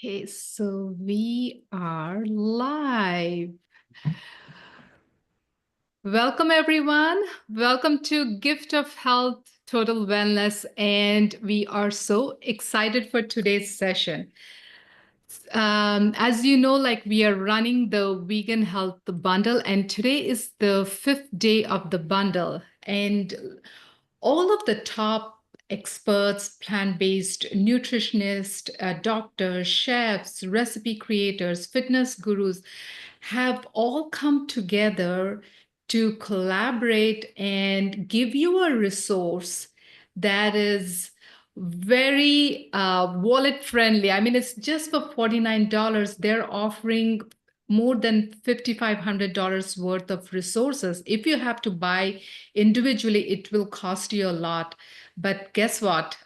Okay, so we are live. Welcome, everyone. Welcome to Gift of Health Total Wellness. And we are so excited for today's session. As you know, like we are running the vegan health bundle, and today is the fifth day of the bundle. And all of the top experts, plant-based nutritionists, doctors, chefs, recipe creators, fitness gurus have all come together to collaborate and give you a resource that is very wallet friendly. I mean, it's just for $49. They're offering more than $5,500 worth of resources. If you have to buy individually, it will cost you a lot. But guess what?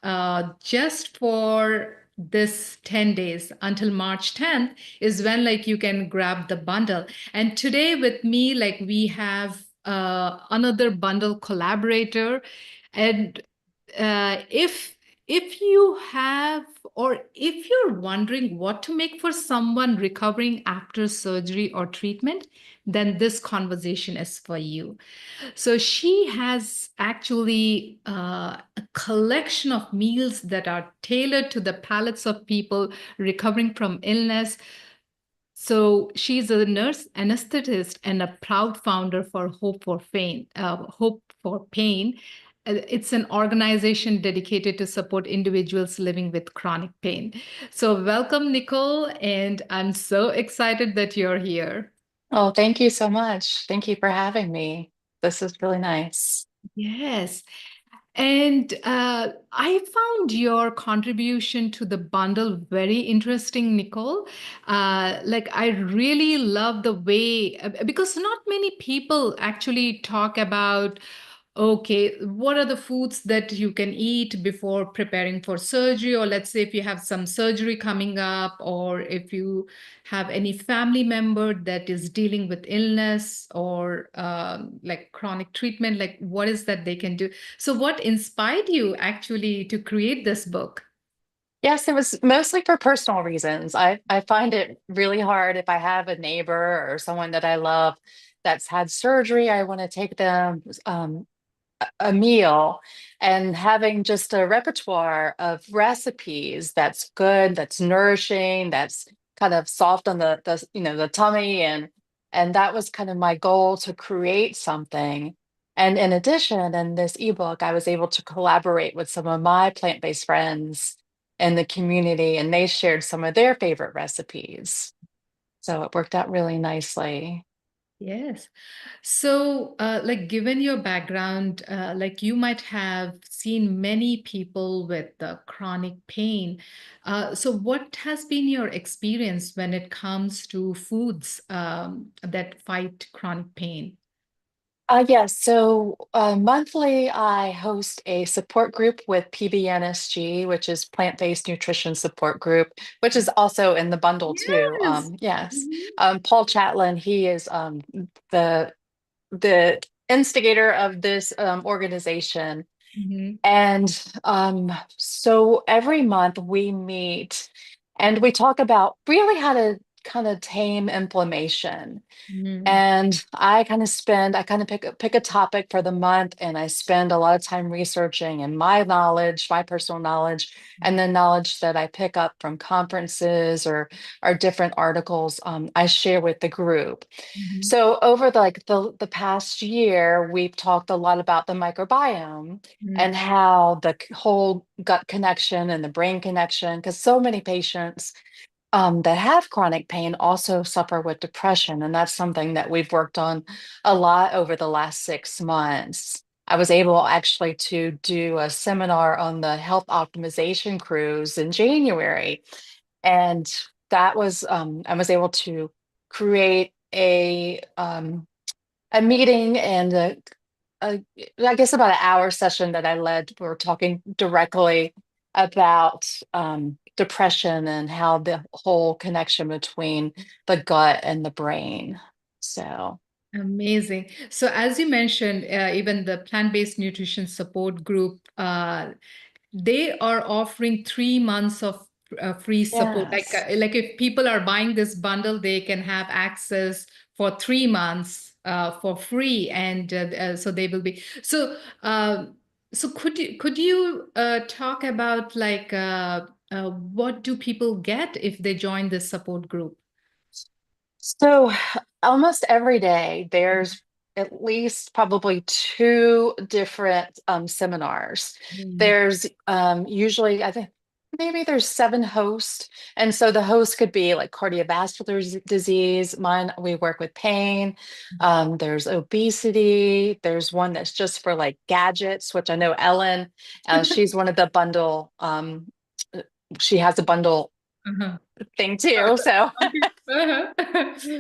Just for this 10 days until March 10th is when like you can grab the bundle. And today with me, like we have another bundle collaborator. And if you have, or if you're wondering what to make for someone recovering after surgery or treatment, then this conversation is for you. So she has actually a collection of meals that are tailored to the palates of people recovering from illness. So she's a nurse anesthetist and a proud founder for Hope for Pain. It's an organization dedicated to support individuals living with chronic pain. So welcome, Nichole, and I'm so excited that you're here. Oh, thank you so much. Thank you for having me. This is really nice. Yes. And I found your contribution to the bundle very interesting, Nichole. Like, I really love the way, because not many people actually talk about, okay, what are the foods that you can eat before preparing for surgery? Or let's say if you have some surgery coming up, or if you have any family member that is dealing with illness or like chronic treatment, like what is that they can do? So, what inspired you actually to create this book? Yes, it was mostly for personal reasons. I find it really hard if I have a neighbor or someone that I love that's had surgery. I want to take them a meal, and having just a repertoire of recipes that's good, that's nourishing, that's kind of soft on the tummy, and that was kind of my goal, to create something. And in addition, in this ebook, I was able to collaborate with some of my plant-based friends in the community, and they shared some of their favorite recipes. So it worked out really nicely. Yes. So, like, given your background, like you might have seen many people with chronic pain. So, what has been your experience when it comes to foods that fight chronic pain? Yes, so monthly I host a support group with PBNSG, which is Plant-Based Nutrition Support Group, which is also in the bundle too. Yes. Yes, Mhm. Paul Chatlin, he is the the instigator of this organization, Mhm. and so every month we meet and we talk about really how to kind of tame inflammation. Mhm. And I kind of pick a topic for the month, and I spend a lot of time researching, and my knowledge, my personal knowledge, and the knowledge that I pick up from conferences or different articles, I share with the group. Mhm. So over the past year, we've talked a lot about the microbiome Mhm. and how whole gut connection and the brain connection, because so many patients that have chronic pain also suffer with depression. And that's something that we've worked on a lot over the last 6 months. I was able actually to do a seminar on the health optimization cruise in January. And I was able to create a meeting and a, I guess about an hour session that I led. We were talking directly about depression and how the whole connection between the gut and the brain. So, Amazing. So, as you mentioned, even the plant-based nutrition support group, they are offering 3 months of free support. Yes. Like if people are buying this bundle, they can have access for 3 months for free, and so they will be so. So could you talk about like what do people get if they join this support group? So almost every day, there's at least probably two different seminars. Mm. There's usually, I think, maybe there's seven hosts. And so the host could be like cardiovascular disease. Mine, we work with pain. There's obesity. There's one that's just for like gadgets, which I know Ellen, she's one of the bundle. She has a bundle Uh-huh. thing too. So. Okay. Uh-huh.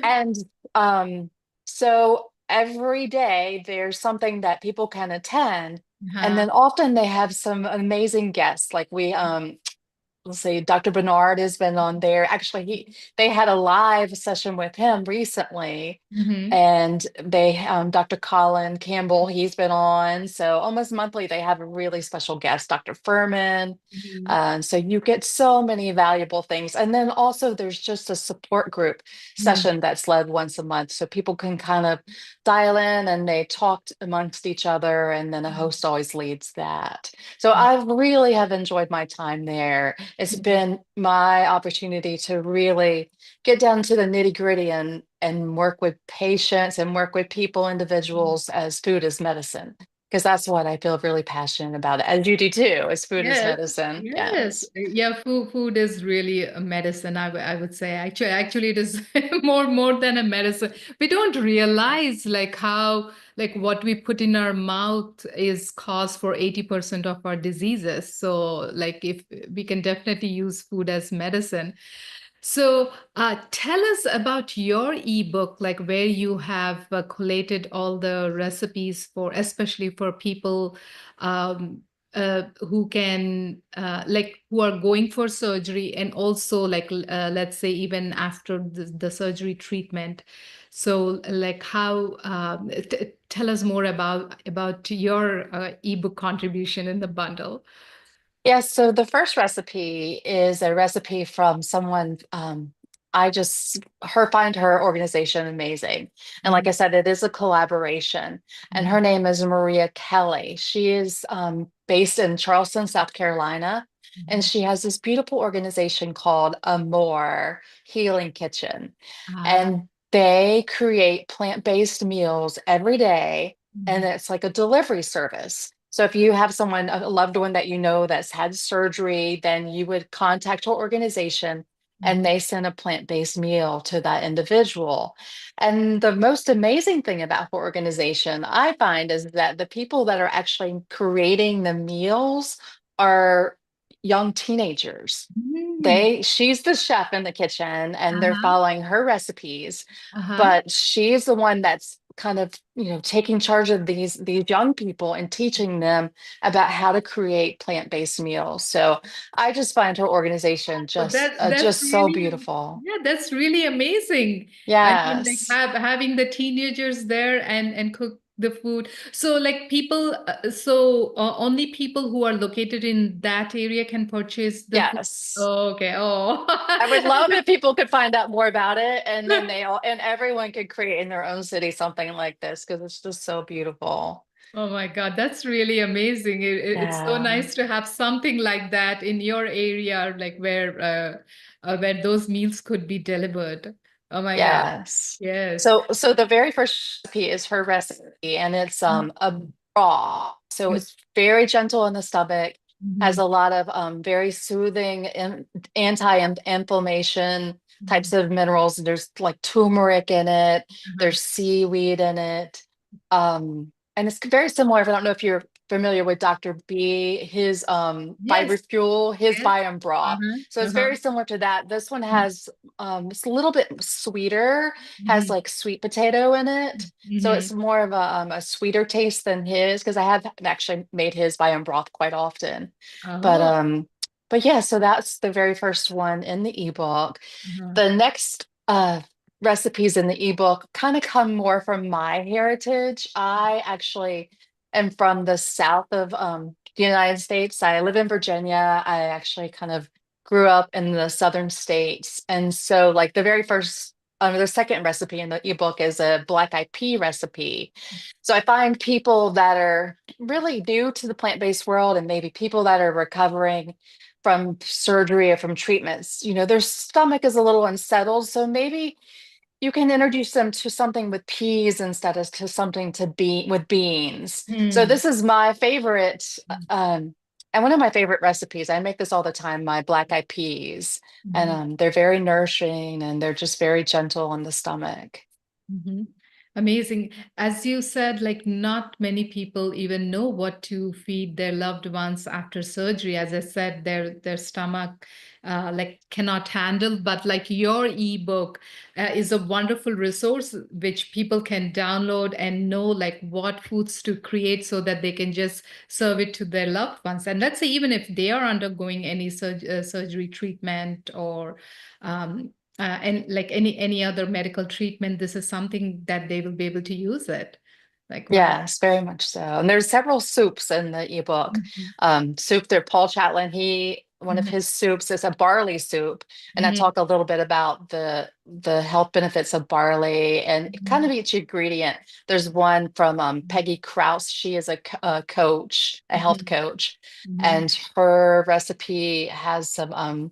And um, so every day there's something that people can attend. And Uh-huh. then often they have some amazing guests. Like let's see, Dr. Bernard has been on there. Actually, they had a live session with him recently. Mhm. And Dr. Colin Campbell, he's been on. So almost monthly, they have a really special guest, Dr. Furman. Mhm. So you get so many valuable things. And then also there's just a support group Mhm. session that's led once a month. So people can kind of dial in and they talk amongst each other. And then a host always leads that. So I really have enjoyed my time there. It's Mhm. been my opportunity to really get down to the nitty gritty and work with patients and work with people, individuals as food is medicine. Because that's what I feel really passionate about, as you do too, is food is Yes, medicine. yes. Yes. Yeah, food is really a medicine, I would say. Actually it is more than a medicine. We don't realize like how like what we put in our mouth is cause for 80% of our diseases. So like if we can definitely use food as medicine. So, tell us about your ebook, like where you have collated all the recipes for, especially for people um, who can, like, who are going for surgery, and also, like, let's say, even after the surgery treatment. So, like, how? Tell us more about your ebook contribution in the bundle. Yes, so the first recipe is a recipe from someone I just her find her organization amazing. And like I Mhm. said, it is a collaboration. And her Mhm. name is Maria Kelly. She is based in Charleston, South Carolina. And Mhm. she has this beautiful organization called Amore Healing Kitchen. Ah. And they create plant-based meals every day. And Mhm. it's like a delivery service. So if you have someone, a loved one that you know that's had surgery, then you would contact your organization and Mhm. they send a plant-based meal to that individual. And the most amazing thing about her organization, I find, is that the people that are actually creating the meals are young teenagers. Mm. She's the chef in the kitchen and they're Uh-huh. following her recipes, Uh-huh. but she's the one that's kind of, taking charge of these young people and teaching them about how to create plant-based meals. So I just find her organization Well, that's just so really, beautiful. yeah, that's really amazing. I mean, like Yes. having the teenagers there and cook the food. So like people, only people who are located in that area can purchase the food. Yes. Oh, okay. Oh. I would love if people could find out more about it and then everyone could create in their own city something like this because it's just so beautiful. Oh my God, that's really amazing. It's so Yeah. nice to have something like that in your area, like where those meals could be delivered. Oh my God. Yes. Yes. So the very first recipe is her recipe, and it's a raw. So it's very gentle on the stomach, has Mhm. a lot of very soothing anti-inflammation types Mhm. of minerals. There's like turmeric in it, Uh-huh. there's seaweed in it. And it's very similar. I don't know if you're familiar with Dr. B, his Yes, fiber fuel, his yes. Biome broth. Uh-huh. So it's Uh-huh. very similar to that. This one has it's a little bit sweeter, has Mhm. like sweet potato in it. So Mhm. it's more of a sweeter taste than his because I have actually made his Biome broth quite often. But Oh. um, but yeah, so that's the very first one in the ebook. Uh-huh. The next recipes in the ebook kind of come more from my heritage. I actually am from the south of the United States. I live in Virginia. I actually kind of grew up in the southern states. And so, like, the second recipe in the ebook is a black eyed pea recipe. So I find people that are really new to the plant-based world and maybe people that are recovering from surgery or from treatments, their stomach is a little unsettled. So maybe you can introduce them to something with peas instead of to something to be with beans. So Hmm. this is my favorite, and one of my favorite recipes. I make this all the time, my black eyed peas, and Mhm. they're very nourishing and they're just very gentle on the stomach. Mhm. Amazing. As you said, like not many people even know what to feed their loved ones after surgery. As I said, their stomach like cannot handle. But like your ebook is a wonderful resource which people can download and know like what foods to create so that they can just serve it to their loved ones. And let's say even if they are undergoing any surgery treatment or and like any other medical treatment, this is something that they will be able to use it. Like, wow. Yes, very much so. And there's several soups in the ebook. Mhm. Soup there, Paul Chatlin, one of Mhm. his soups is a barley soup. And I Mhm. talk a little bit about the health benefits of barley and kind Mhm. of each ingredient. There's one from Peggy Krause. She is a coach, a health Mhm. coach. Mhm. And her recipe has some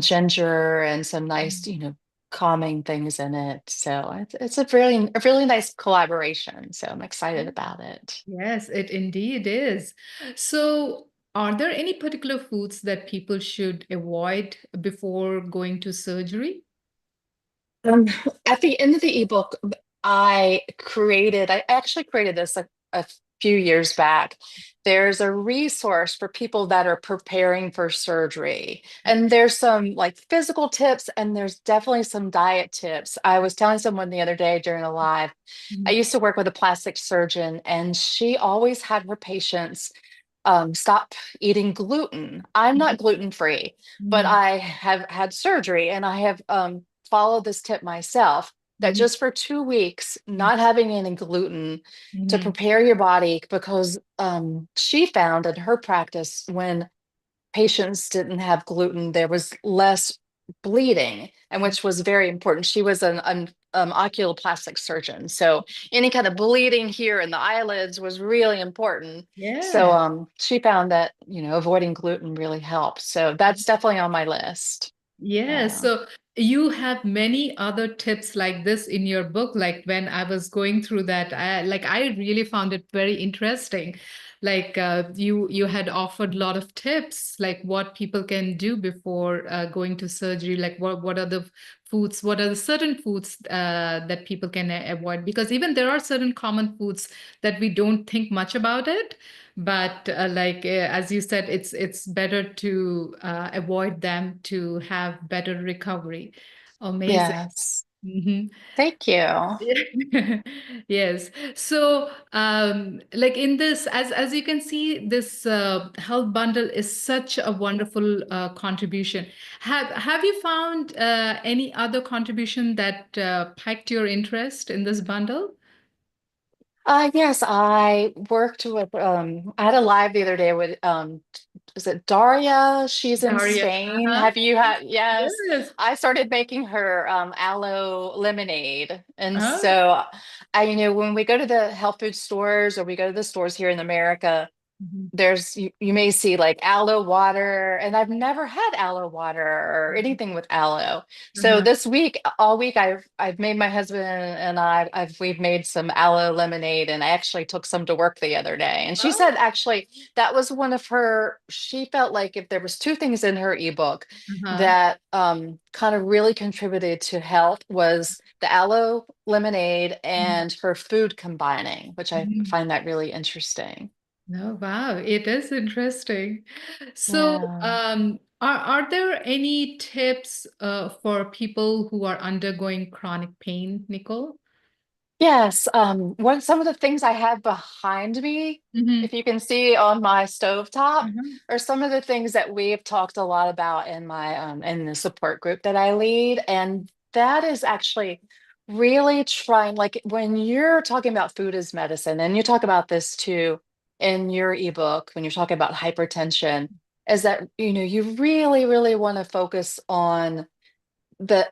ginger and some nice, Mhm. calming things in it. So it's a really nice collaboration. So I'm excited about it. Yes, it indeed is. So, are there any particular foods that people should avoid before going to surgery? Um, at the end of the ebook, I actually created this a few years back. There's a resource for people that are preparing for surgery. And there's some like physical tips, and there's definitely some diet tips. I was telling someone the other day during a live, I Mhm. used to work with a plastic surgeon, and she always had her patients stop eating gluten. I'm not gluten free, but Mhm. I have had surgery and I have followed this tip myself that Mhm. just for 2 weeks, not having any gluten to Mhm. prepare your body, because she found in her practice when patients didn't have gluten, there was less bleeding, and Mhm. which was very important. She was an oculoplastic surgeon, so any kind of bleeding here in the eyelids was really important. So Yeah. she found that avoiding gluten really helps. So that's definitely on my list. Yes, Yeah. so you have many other tips like this in your book. Like when I was going through that, I really found it very interesting. Like you had offered a lot of tips, like what people can do before going to surgery. Like what are the foods? What are the certain foods that people can avoid? Because even there are certain common foods that we don't think much about it, but as you said, it's better to avoid them to have better recovery. Amazing. Yes. Hmm. Thank you. Yes. So, like in this, as you can see, this health bundle is such a wonderful contribution. Have you found any other contribution that piqued your interest in this bundle? Yes, I worked with I had a live the other day with is it Daria? She's in Daria. Spain. Uh-huh. Have you had yes. Yes. I started making her aloe lemonade. And Oh. so when we go to the health food stores or we go to the stores here in America, Mhm. you may see like aloe water, and I've never had aloe water or anything with aloe. So Uh-huh. this week, all week, I've made my husband and we've made some aloe lemonade, and I actually took some to work the other day. And she said Oh. actually that was one of her. She felt like if there was two things in her ebook Uh-huh. that kind of really contributed to health was the aloe lemonade and her food combining, which I Mhm. find that really interesting. Oh, wow, it is interesting. So, Yeah. are there any tips for people who are undergoing chronic pain, Nicole? Yes. Some of the things I have behind me, Mm-hmm. if you can see on my stovetop, Uh-huh. are some of the things that we've talked a lot about in my in the support group that I lead. And that is actually really trying, like when you're talking about food as medicine, and you talk about this too in your ebook when you're talking about hypertension, is that, you really, really want to focus on the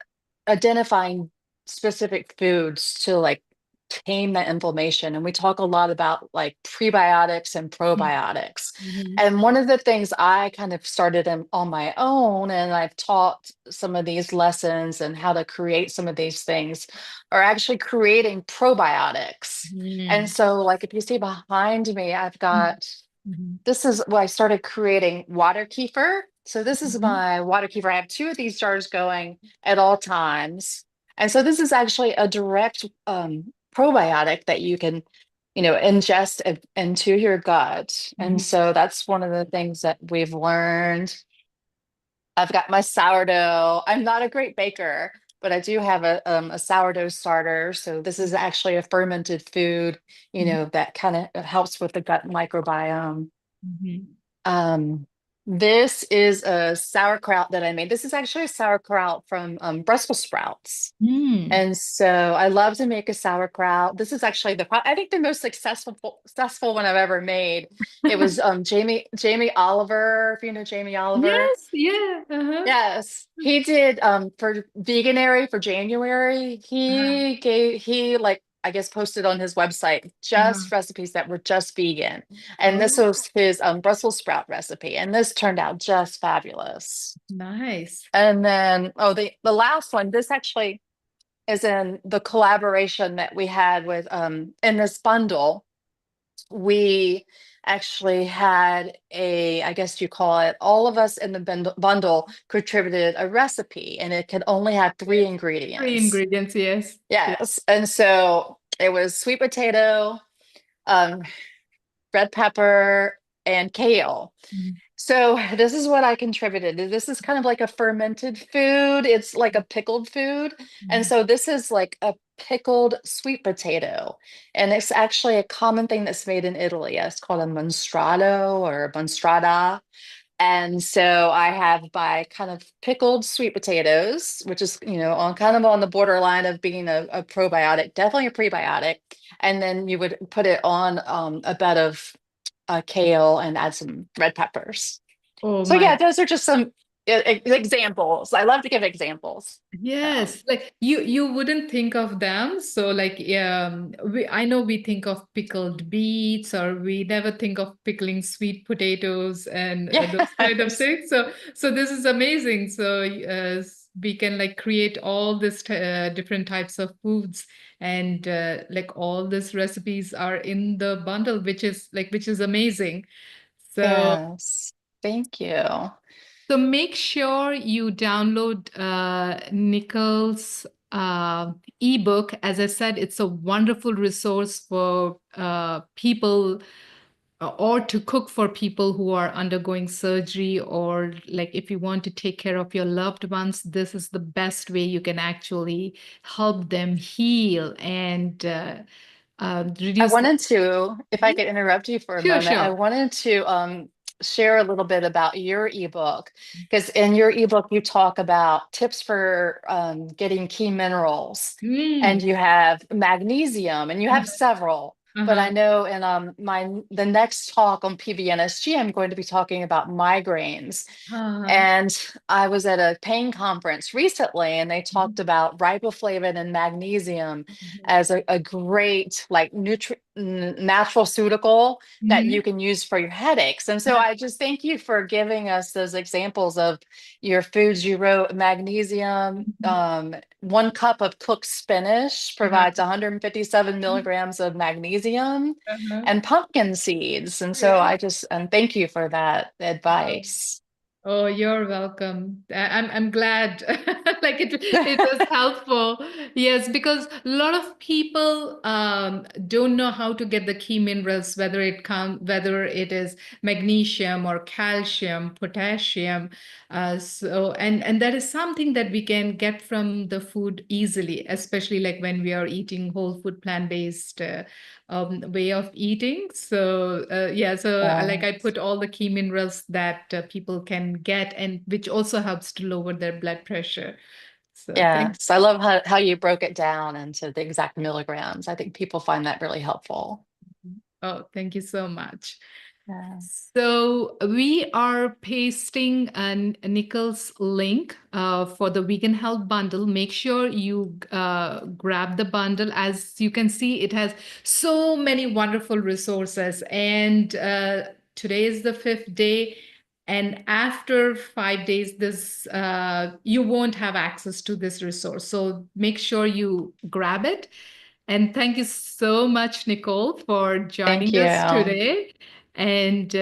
identifying specific foods to like tame that inflammation. And we talk a lot about like prebiotics and probiotics. Mm-hmm. And one of the things I kind of started on my own, and I've taught some of these lessons and how to create some of these things, are actually creating probiotics. And so, like, if you see behind me, I've got Mm-hmm. this is what I started creating water kefir. So this is Mm-hmm. my water kefir. I have two of these jars going at all times. And so this is actually a direct probiotic that you can, ingest into your gut. And Mm-hmm. so that's one of the things that we've learned. I've got my sourdough. I'm not a great baker, but I do have a sourdough starter. So this is actually a fermented food, that kind of helps with the gut microbiome. Mm-hmm. Um, this is a sauerkraut that I made. This is actually a sauerkraut from Brussels sprouts. Mm-hmm. And so I love to make a sauerkraut. This is actually I think the most successful one I've ever made. It was Jamie Oliver, if you know Jamie Oliver. Yes, yeah. Uh-huh. Yes, he did for Veganary for January. Uh-huh. He like I guess posted on his website Uh-huh. just recipes that were just vegan. And this Oh, was his Brussels sprout recipe, and this turned out just fabulous. nice. And then the last one, this actually is in the collaboration that we had with in this bundle. We actually had I guess you call it, all of us in the bundle contributed a recipe, and it could only have three Yes. Three ingredients. ingredients, yes. Yeah. Yes. And so it was sweet potato, um, red pepper, and kale. Mhm. So this is what I contributed. This is kind of like a fermented food. It's like a pickled food. And Mhm. so this is like a pickled sweet potato. And it's actually a common thing that's made in Italy. It's called a monstrato or monstrata. And so I have my kind of pickled sweet potatoes, which is, on kind of on the borderline of being a probiotic, definitely a prebiotic. And then you would put it on a bed of kale and add some red peppers. Oh So yeah, my. those are just some examples. I love to give examples. Yes, like you wouldn't think of them. So like I know we think of pickled beets or we never think of pickling sweet potatoes and those kind of Yes. things. So this is amazing. So we can like create all this different types of foods and like all these recipes are in the bundle, which is amazing. So Yes. Thank you. so make sure you download Nichole's ebook. As I said, it's a wonderful resource for people or to cook for people who are undergoing surgery or like if you want to take care of your loved ones, this is the best way you can actually help them heal and I reduce the. wanted to, if I Mhm. could interrupt you for a Sure, moment, I sure. wanted to share a little bit about your ebook, because in your ebook you talk about tips for getting key minerals, and Mm. you have magnesium, and you have several. But I Uh-huh. know in the next talk on PVNSG, I'm going to be talking about migraines. Uh-huh. And I was at a pain conference recently, and they talked Mhm. about riboflavin and magnesium Mhm. as a great like natural ceutical that you Mhm. can use for your headaches. And so I just thank you for giving us those examples of your foods. You wrote magnesium. Mhm. 1 cup of cooked spinach Uh-huh. provides 157 milligrams of magnesium, Uh-huh. and pumpkin seeds. And so Yeah. and thank you for that advice. Oh, you're welcome. I'm glad like it was helpful. Yes, because a lot of people don't know how to get the key minerals, whether it is magnesium or calcium, potassium. So and that is something that we can get from the food easily, especially like when we are eating whole food plant-based way of eating. So yeah, so like Yeah. I put all the key minerals that people can get, and which also helps to lower their blood pressure. So thank. Yes, I love how you broke it down into the exact milligrams. I think people find that really helpful. Oh, thank you so much. Yeah. So we are pasting Nichole's link for the Vegan Health Bundle. Make sure you grab the bundle. As you can see, it has so many wonderful resources. And today is the fifth day. And after 5 days, this you won't have access to this resource. So make sure you grab it. And thank you so much, Nichole, for Thank joining us you. today. And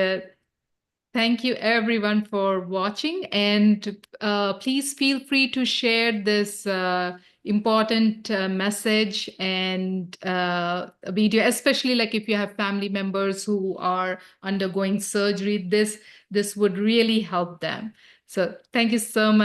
thank you, everyone, for watching. And please feel free to share this important message and video, especially like if you have family members who are undergoing surgery. This would really help them. So thank you so much.